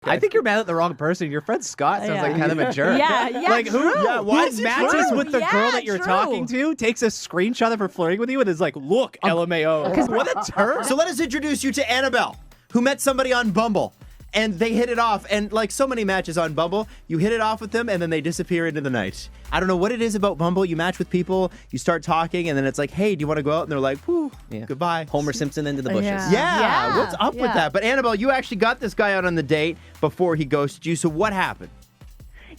I think you're mad at the wrong person. Your friend Scott sounds like kind of a jerk. Yeah, Like who? true. Yeah, why is matches with the girl that you're true. talking to? Takes a screenshot of her flirting with you and is like, "Look, LMAO." What a turd. So let us introduce you to Annabelle, who met somebody on Bumble. And they hit it off. And like so many matches on Bumble, you hit it off with them and then they disappear into the night. I don't know what it is about Bumble. You match with people, you start talking, and then it's like, hey, do you want to go out? And they're like, whew, goodbye. Homer Simpson into the bushes. Yeah. What's up with that? But Annabelle, you actually got this guy out on the date before he ghosted you. So what happened?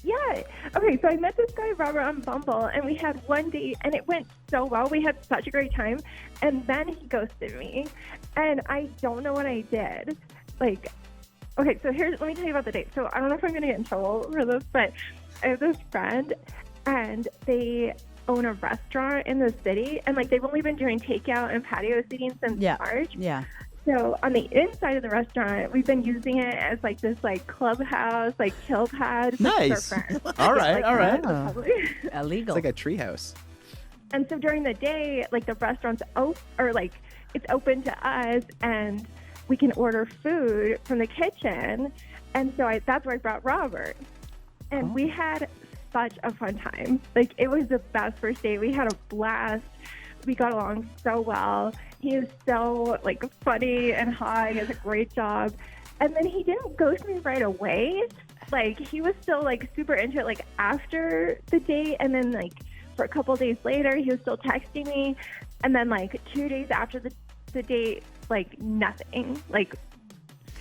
Yeah. Okay, so I met this guy, Robert, on Bumble, and we had one date, and it went so well. We had such a great time. And then he ghosted me. And I don't know what I did. Okay, so let me tell you about the date. So I don't know if I'm going to get in trouble for this, but I have this friend, and they own a restaurant in the city, and they've only been doing takeout and patio seating since March. Yeah. So on the inside of the restaurant, we've been using it as this clubhouse, chill pad. Nice. For friends. All right. Illegal. It's like a treehouse. And so during the day, the restaurant's open, or it's open to us, and we can order food from the kitchen. And so that's where I brought Robert. And we had such a fun time. It was the best first date. We had a blast. We got along so well. He is so funny and hot. He has a great job. And then he didn't ghost me right away. He was still super into it after the date. And then for a couple days later, he was still texting me. And then 2 days after the date, nothing,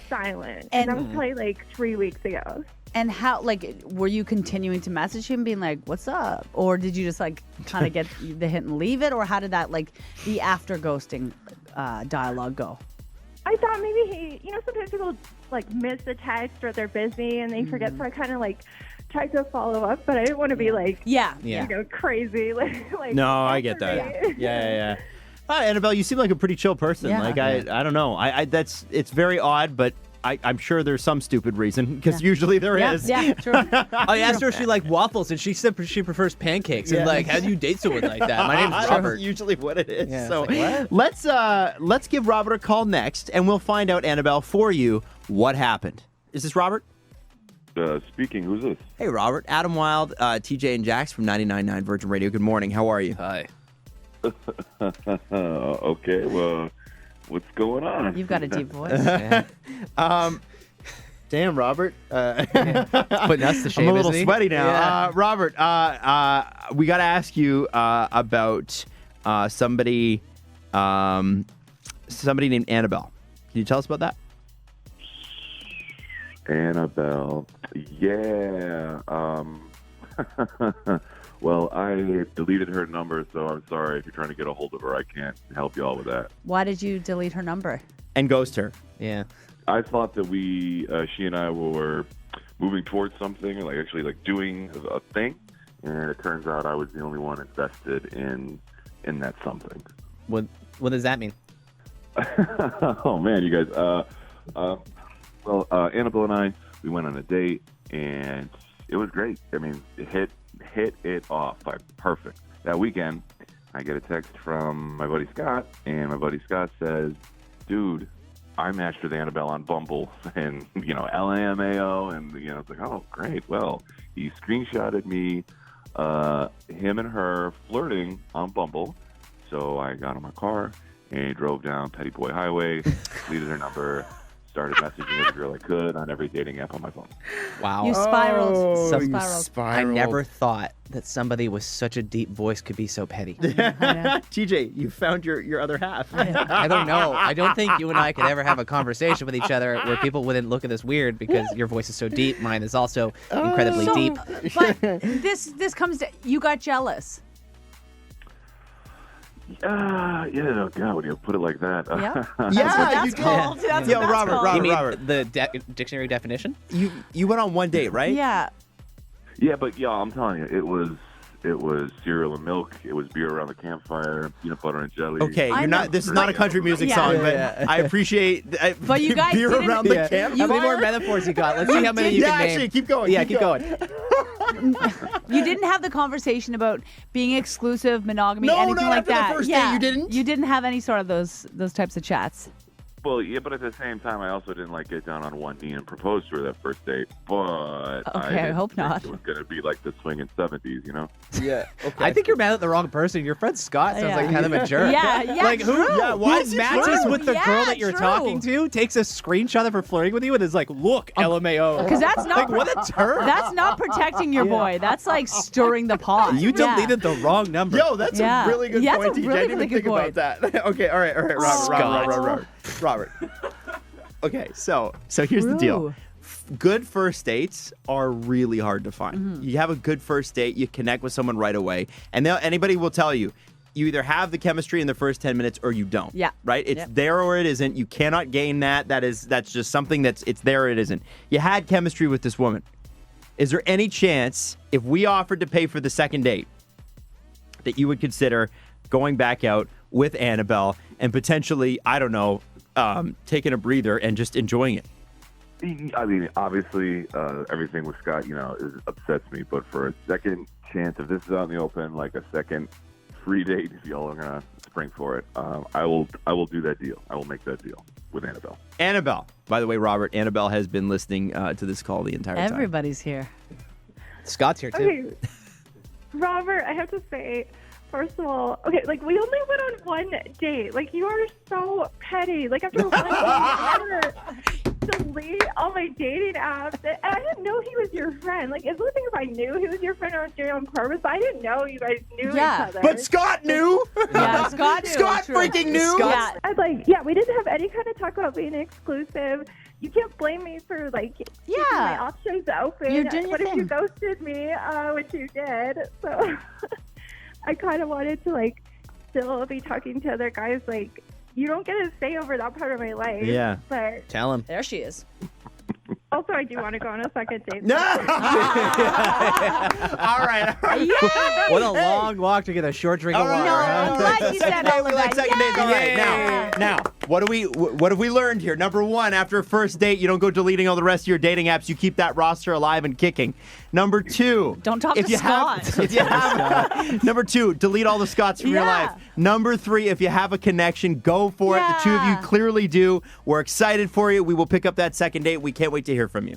silent. And that was probably 3 weeks ago. And how, were you continuing to message him being like, what's up? Or did you just kind of get the hint and leave it? Or how did that, the after ghosting dialogue go? I thought maybe sometimes people miss the text or they're busy and they forget. So I kind of tried to follow up, but I didn't want to be crazy. No, I get that. Yeah. Hi, Annabelle, you seem like a pretty chill person. Yeah. I don't know. It's very odd, but I'm sure there's some stupid reason, because usually there is. Yeah, true. I asked her if she liked waffles, and she said she prefers pancakes. And how do you date someone like that? My name's Robert. That's usually what it is. Yeah, So what? let's give Robert a call next, and we'll find out, Annabelle, for you what happened. Is this Robert? Speaking. Who's this? Hey, Robert. Adam Wylde, TJ and Jax from 99.9 Virgin Radio. Good morning. How are you? Hi. Okay, well, what's going on? You've got a deep voice. Damn, Robert. Putting us to shame, I'm a little isn't he? sweaty now. Yeah. Robert, we got to ask you about somebody named Annabelle. Can you tell us about that? Annabelle. Yeah. Well, I deleted her number, so I'm sorry if you're trying to get a hold of her. I can't help you all with that. Why did you delete her number? And ghost her. Yeah. I thought that she and I were moving towards something, actually doing a thing, and it turns out I was the only one invested in that something. What does that mean? Oh man, you guys. Annabelle and I, we went on a date, and it was great. I mean, it hit it off. Perfect. That weekend, I get a text from my buddy Scott, and my buddy Scott says, dude, I matched with Annabelle on Bumble, and, LAMAO, and, it's like, oh, great. Well, he screenshotted me, him and her flirting on Bumble, so I got in my car and drove down Petty Boy Highway, deleted her number, started messaging every girl I could on every dating app on my phone. Wow. You spiraled. you I never thought that somebody with such a deep voice could be so petty. TJ, you found your other half. I don't know. I don't think you and I could ever have a conversation with each other where people wouldn't look at us weird because your voice is so deep. Mine is also incredibly deep. But this comes to, you got jealous. Yeah, God, when you put it like that. Yeah. Yeah, That's called. That's Yo, what that's Robert, called. You mean Robert. the dictionary definition? You went on one date, right? Yeah. Yeah, but I'm telling you, it was cereal and milk. It was beer around the campfire, peanut butter and jelly. Okay, I know. this is not a country music song, but I apprate But you guys beer didn't- around the How campfire. many more metaphors you got? Let's see how many you Yeah, can name. actually, keep going. Yeah, keep going. You didn't have the conversation about being exclusive, monogamy, No, anything not like after the that. first date, yeah. you didn't? You didn't have any sort of those types of chats. Well, yeah, but at the same time, I also didn't like get down on one knee and propose to her that first date. But Okay, I didn't hope think not. It was gonna be like the swinging 70s, you know? Yeah. Okay. I think you're mad at the wrong person. Your friend Scott sounds Yeah. like kind of a jerk. Yeah, Like who? true. Yeah, why Who is he matches flirting? with the Yeah, girl that you're true. talking to? Takes a screenshot of her flirting with you and is like, "Look, LMAO." Because that's not like what a turn. That's not protecting your boy. That's like stirring the pot. You Yeah. deleted the wrong number. Yo, that's Yeah. a really good Yeah, point, that's a TJ. I really, didn't really even think good about that. Okay, all right, Robert. Okay, so here's the deal. True. Good first dates are really hard to find. Mm-hmm. You have a good first date, you connect with someone right away, and anybody will tell you, you either have the chemistry in the first 10 minutes or you don't. Yeah. Right? It's Yep. there or it isn't. You cannot gain that. That's just something it's there or it isn't. You had chemistry with this woman. Is there any chance, if we offered to pay for the second date, that you would consider going back out with Annabelle and potentially, I don't know, taking a breather and just enjoying it? I mean, obviously, everything with Scott, upsets me. But for a second chance, if this is out in the open, like a second free date, if y'all are gonna spring for it, I will do that deal. I will make that deal with Annabelle. Annabelle. By the way, Robert, Annabelle has been listening to this call the entire time. Everybody's here. Scott's here too. Okay, Robert, I have to say, first of all, okay, like we only went on one date. Like you are so petty. Like after one date, delete all my dating apps. And I didn't know he was your friend. Like it's one thing if I knew he was your friend and I was doing it on purpose, but I didn't know you guys knew Yeah. each other. But Scott knew. Yeah, Scott knew. Scott True. freaking knew. Yeah. I was like, yeah, we didn't have any kind of talk about being exclusive. You can't blame me for like keeping my options open. You're doing your what if you thing. ghosted me, which you did? So I kind of wanted to like still be talking to other guys. Like you don't get to stay over that part of my life. Yeah. But Tell him. There she is. also, I do want to go on a second date. No. All right. What a long walk to get a short drink of water. no, huh? like you said, Second date, we like Oliver. second dates. All right, Yeah. now, what have we learned here? Number one, after a first date, you don't go deleting all the rest of your dating apps. You keep that roster alive and kicking. Number two, Don't talk if to you Scott. Have, if you have, number two, delete all the Scotts from your Yeah. life. Number three, if you have a connection, go for it. The two of you Yeah. clearly do. We're excited for you. We will pick up that second date. We can't wait to hear from you.